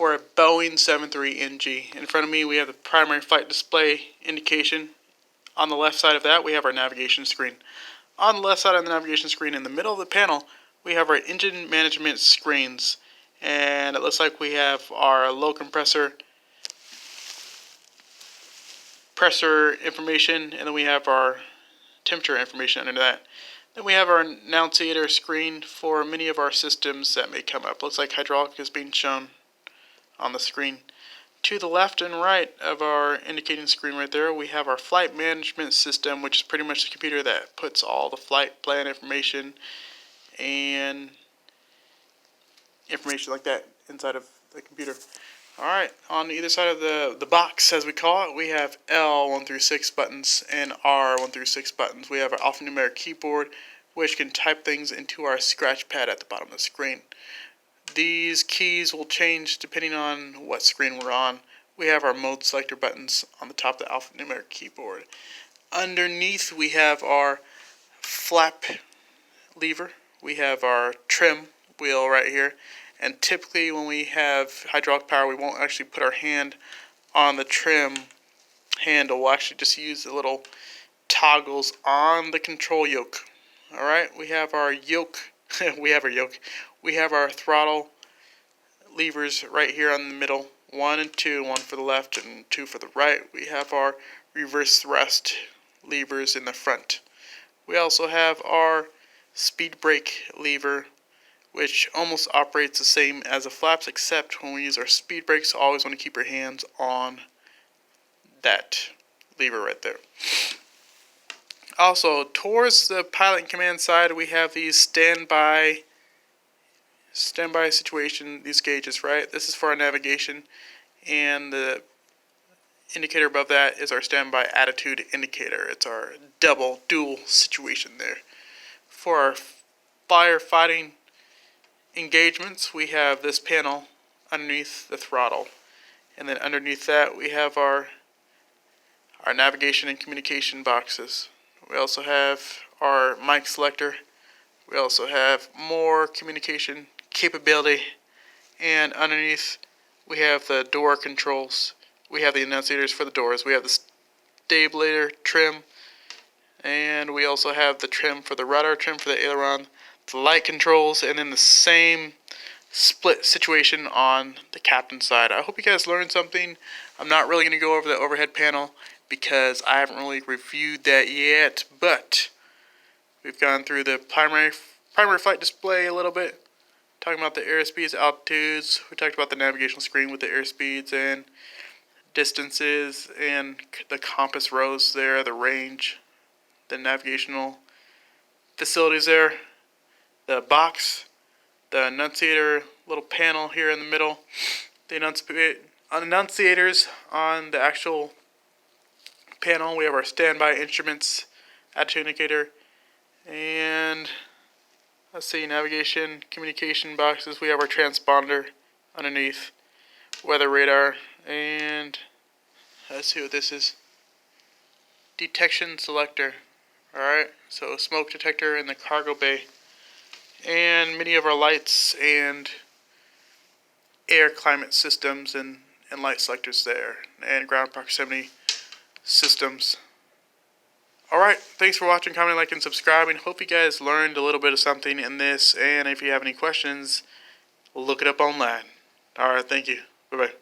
for a Boeing 73NG. In front of me we have the primary flight display indication. On the left side of that we have our navigation screen. On the left side of the navigation screen in the middle of the panel we have our engine management screens. And it looks like we have our low compressor pressure information, and then we have our temperature information under that. Then we have our annunciator screen for many of our systems that may come up. Looks like hydraulic is being shown on the screen. To the left and right of our indicating screen right there, we have our flight management system, which is pretty much the computer that puts all the flight plan information and information like that inside of the computer. Alright, on either side of the box, as we call it, we have L1 through 6 buttons and R1 through 6 buttons. We have our alphanumeric keyboard, which can type things into our scratch pad at the bottom of the screen. These keys will change depending on what screen we're on. We have our mode selector buttons on the top of the alphanumeric keyboard. Underneath, we have our flap lever. We have our trim wheel right here. And typically when we have hydraulic power, we won't actually put our hand on the trim handle. We'll actually just use the little toggles on the control yoke. Alright, we have our yoke. We have our throttle levers right here on the middle. 1 and 2, 1 for the left and 2 for the right. We have our reverse thrust levers in the front. We also have our speed brake lever, which almost operates the same as the flaps, except when we use our speed brakes, always want to keep your hands on that lever right there. Also, towards the pilot and command side, we have these standby situation, these gauges, right? This is for our navigation, and the indicator above that is our standby attitude indicator. It's our dual situation there. For our firefighting engagements, we have this panel underneath the throttle, and then underneath that we have our navigation and communication boxes. We also have our mic selector. We also have more communication capability, and underneath we have the door controls. We have the annunciators for the doors. We have the stabilator trim, and we also have the trim for the rudder, trim for the aileron, the light controls, and then the same split situation on the captain side. I hope you guys learned something. I'm not really going to go over the overhead panel because I haven't really reviewed that yet, but we've gone through the primary flight display a little bit, talking about the airspeeds, altitudes. We talked about the navigational screen with the airspeeds and distances and the compass rows there, the range, the navigational facilities there, the box, the annunciator little panel here in the middle, the annunciators on the actual panel. We have our standby instruments, attitude indicator, and let's see, navigation, communication boxes. We have our transponder underneath, weather radar, and let's see what this is. Detection selector. Alright, so smoke detector in the cargo bay. And many of our lights and air climate systems and light selectors there. And ground proximity systems. Alright, thanks for watching, commenting, liking, and subscribing. Hope you guys learned a little bit of something in this. And if you have any questions, look it up online. Alright, thank you. Bye-bye.